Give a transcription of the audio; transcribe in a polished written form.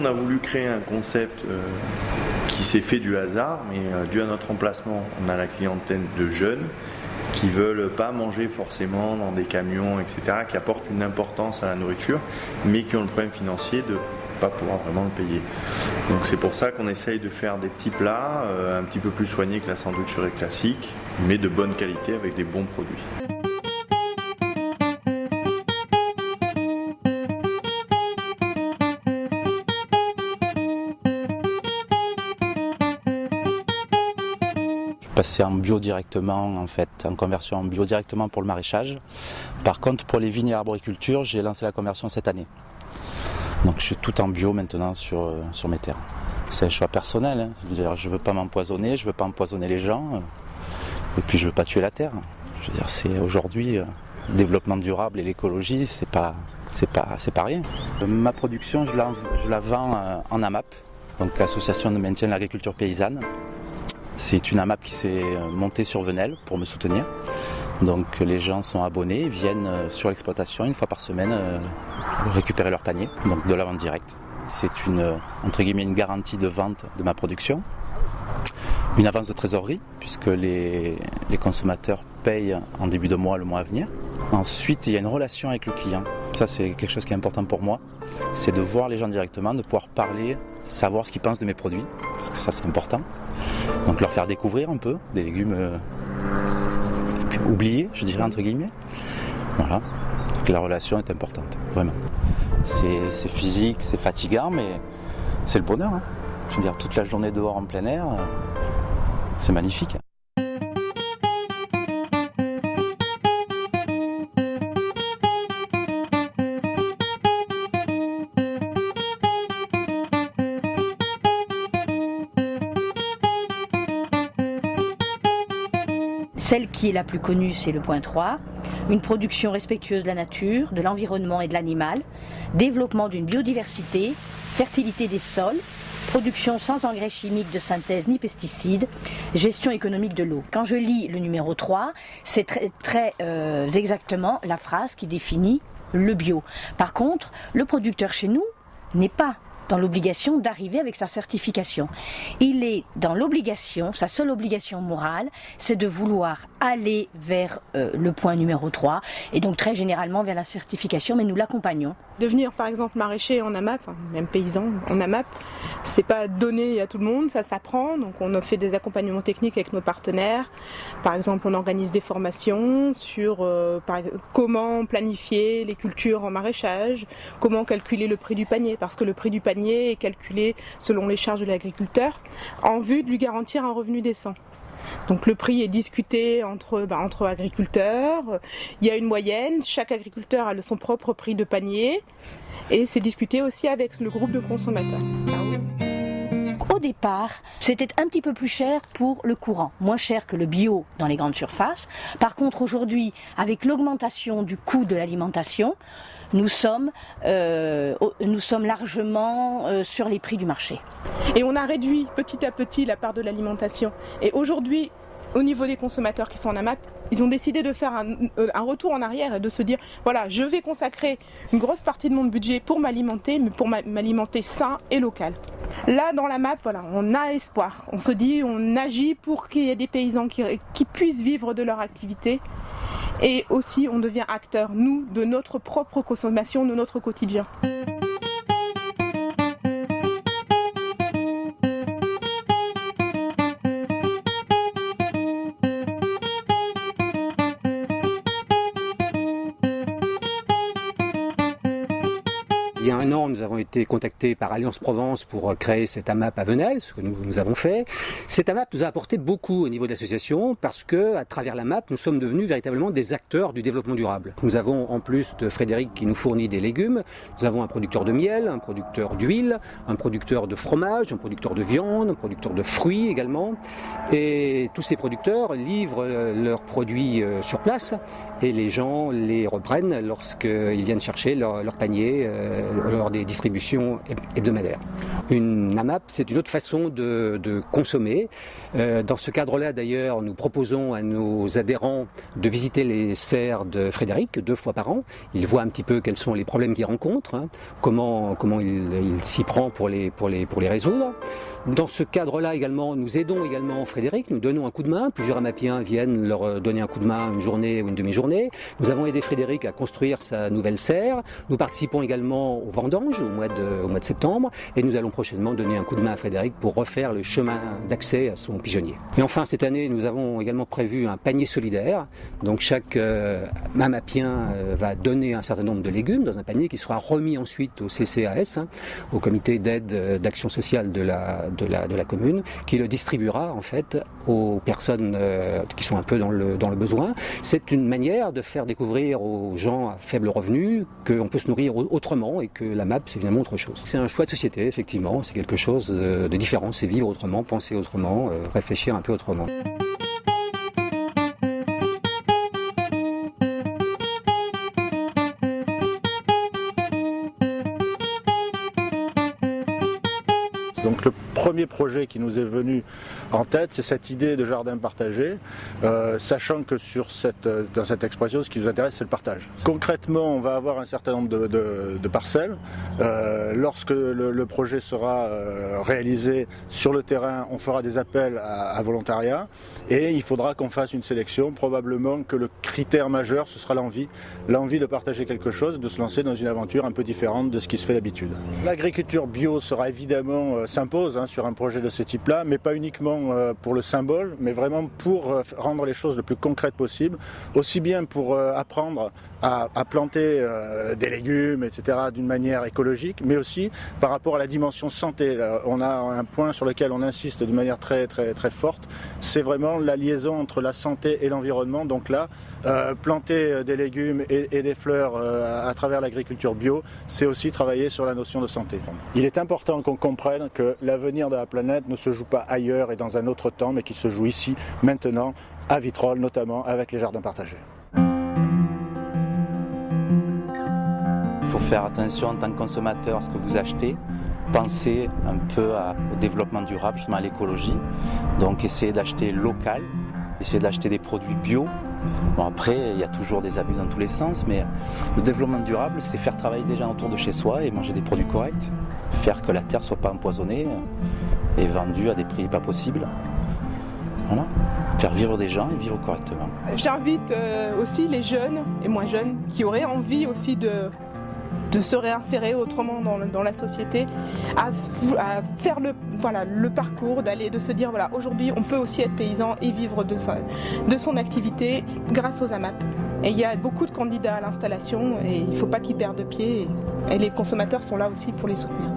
on a voulu créer un concept qui s'est fait du hasard, mais dû à notre emplacement, on a la clientèle de jeunes qui veulent pas manger forcément dans des camions, etc., qui apportent une importance à la nourriture, mais qui ont le problème financier de pas pouvoir vraiment le payer. Donc c'est pour ça qu'on essaye de faire des petits plats un petit peu plus soignés que la sandwicherie classique, mais de bonne qualité avec des bons produits. Passer en bio directement, en fait, en conversion en bio directement pour le maraîchage. Par contre, pour les vignes et l'arboriculture, j'ai lancé la conversion cette année. Donc je suis tout en bio maintenant sur mes terres. C'est un choix personnel, hein. Je ne veux pas m'empoisonner, je ne veux pas empoisonner les gens, et puis je ne veux pas tuer la terre. Je veux dire, c'est aujourd'hui, le développement durable et l'écologie, c'est pas rien. Ma production, je la vends en AMAP, donc Association de maintien de l'agriculture paysanne. C'est une AMAP qui s'est montée sur Venelle pour me soutenir. Donc les gens sont abonnés, viennent sur l'exploitation une fois par semaine récupérer leur panier, donc de la vente directe. C'est entre guillemets une garantie de vente de ma production. Une avance de trésorerie, puisque les consommateurs payent en début de mois le mois à venir. Ensuite, il y a une relation avec le client. Ça, c'est quelque chose qui est important pour moi. C'est de voir les gens directement, de pouvoir parler, savoir ce qu'ils pensent de mes produits, parce que ça, c'est important. Donc leur faire découvrir un peu des légumes oubliés, je dirais, entre guillemets. Voilà. Donc la relation est importante, vraiment. C'est physique, c'est fatigant, mais c'est le bonheur, hein. Je veux dire, toute la journée dehors en plein air, c'est magnifique. Celle qui est la plus connue, c'est le point 3, une production respectueuse de la nature, de l'environnement et de l'animal, développement d'une biodiversité, fertilité des sols, production sans engrais chimiques de synthèse ni pesticides, gestion économique de l'eau. Quand je lis le numéro 3, c'est très exactement la phrase qui définit le bio. Par contre, le producteur chez nous n'est pas dans l'obligation d'arriver avec sa certification. Il est dans l'obligation, sa seule obligation morale, c'est de vouloir aller vers le point numéro 3, et donc très généralement vers la certification, mais nous l'accompagnons. Devenir par exemple maraîcher en AMAP, même paysan en AMAP, c'est pas donné à tout le monde, ça s'apprend, donc on fait des accompagnements techniques avec nos partenaires. Par exemple, on organise des formations sur comment planifier les cultures en maraîchage, comment calculer le prix du panier, parce que le prix du panier est calculé selon les charges de l'agriculteur en vue de lui garantir un revenu décent. Donc le prix est discuté entre agriculteurs, il y a une moyenne, chaque agriculteur a son propre prix de panier et c'est discuté aussi avec le groupe de consommateurs. Au départ, c'était un petit peu plus cher pour le courant, moins cher que le bio dans les grandes surfaces. Par contre, aujourd'hui, avec l'augmentation du coût de l'alimentation, nous sommes largement sur les prix du marché. Et on a réduit petit à petit la part de l'alimentation. Et aujourd'hui, au niveau des consommateurs qui sont en AMAP, ils ont décidé de faire un retour en arrière et de se dire, voilà, je vais consacrer une grosse partie de mon budget pour m'alimenter, mais pour m'alimenter sain et local. Là, dans la map, voilà, on a espoir. On se dit, on agit pour qu'il y ait des paysans qui puissent vivre de leur activité. Et aussi, on devient acteur, nous, de notre propre consommation, de notre quotidien. Il y a un an, nous avons été contactés par Alliance Provence pour créer cette AMAP à Venelle, ce que nous avons fait. Cette AMAP nous a apporté beaucoup au niveau de l'association parce que, à travers l'AMAP, nous sommes devenus véritablement des acteurs du développement durable. Nous avons, en plus de Frédéric qui nous fournit des légumes, nous avons un producteur de miel, un producteur d'huile, un producteur de fromage, un producteur de viande, un producteur de fruits également. Et tous ces producteurs livrent leurs produits sur place et les gens les reprennent lorsqu'ils viennent chercher leur panier lors des distributions hebdomadaires. Une AMAP, c'est une autre façon de consommer. Dans ce cadre-là, d'ailleurs, nous proposons à nos adhérents de visiter les serres de Frédéric 2 fois par an. Ils voient un petit peu quels sont les problèmes qu'ils rencontrent, hein, comment il s'y prend pour les résoudre. Dans ce cadre-là également, nous aidons également Frédéric, nous donnons un coup de main. Plusieurs AMAPiens viennent leur donner un coup de main une journée ou une demi-journée. Nous avons aidé Frédéric à construire sa nouvelle serre. Nous participons également aux vendanges au mois de septembre et nous allons prochainement donner un coup de main à Frédéric pour refaire le chemin d'accès à son pigeonnier. Et enfin, cette année, nous avons également prévu un panier solidaire. Donc chaque AMAPien va donner un certain nombre de légumes dans un panier qui sera remis ensuite au CCAS, hein, au comité d'aide d'action sociale de la commune, qui le distribuera en fait aux personnes qui sont un peu dans le besoin. C'est une manière de faire découvrir aux gens à faible revenu qu'on peut se nourrir autrement et que la MAP c'est finalement autre chose. C'est un choix de société, effectivement, c'est quelque chose de différent, c'est vivre autrement, penser autrement, réfléchir un peu autrement. Donc le premier projet qui nous est venu en tête, c'est cette idée de jardin partagé, sachant que dans cette expression, ce qui nous intéresse, c'est le partage. Concrètement, on va avoir un certain nombre de parcelles. Lorsque le projet sera réalisé sur le terrain, on fera des appels à volontariat et il faudra qu'on fasse une sélection. Probablement que le critère majeur, ce sera l'envie de partager quelque chose, de se lancer dans une aventure un peu différente de ce qui se fait d'habitude. L'agriculture bio sera évidemment s'impose sur un projet de ce type-là, mais pas uniquement pour le symbole, mais vraiment pour rendre les choses le plus concrètes possible, aussi bien pour apprendre à planter des légumes, etc., d'une manière écologique, mais aussi par rapport à la dimension santé. Là, on a un point sur lequel on insiste de manière très, très, très forte, c'est vraiment la liaison entre la santé et l'environnement. Donc là, planter des légumes et des fleurs à travers l'agriculture bio, c'est aussi travailler sur la notion de santé. Il est important qu'on comprenne que l'avenir de la planète ne se joue pas ailleurs et dans un autre temps, mais qu'il se joue ici, maintenant, à Vitrolles, notamment avec les jardins partagés. Il faut faire attention en tant que consommateur à ce que vous achetez, penser un peu au développement durable, justement à l'écologie, donc essayer d'acheter local, essayer d'acheter des produits bio. Bon, après, il y a toujours des abus dans tous les sens, mais le développement durable, c'est faire travailler des gens autour de chez soi et manger des produits corrects, faire que la terre ne soit pas empoisonnée et vendue à des prix pas possibles. Voilà. Faire vivre des gens et vivre correctement. J'invite aussi les jeunes et moins jeunes qui auraient envie aussi de se réinsérer autrement dans la société, à faire le parcours, de se dire voilà, aujourd'hui on peut aussi être paysan et vivre de son activité grâce aux AMAP. Et il y a beaucoup de candidats à l'installation et il ne faut pas qu'ils perdent pied et les consommateurs sont là aussi pour les soutenir.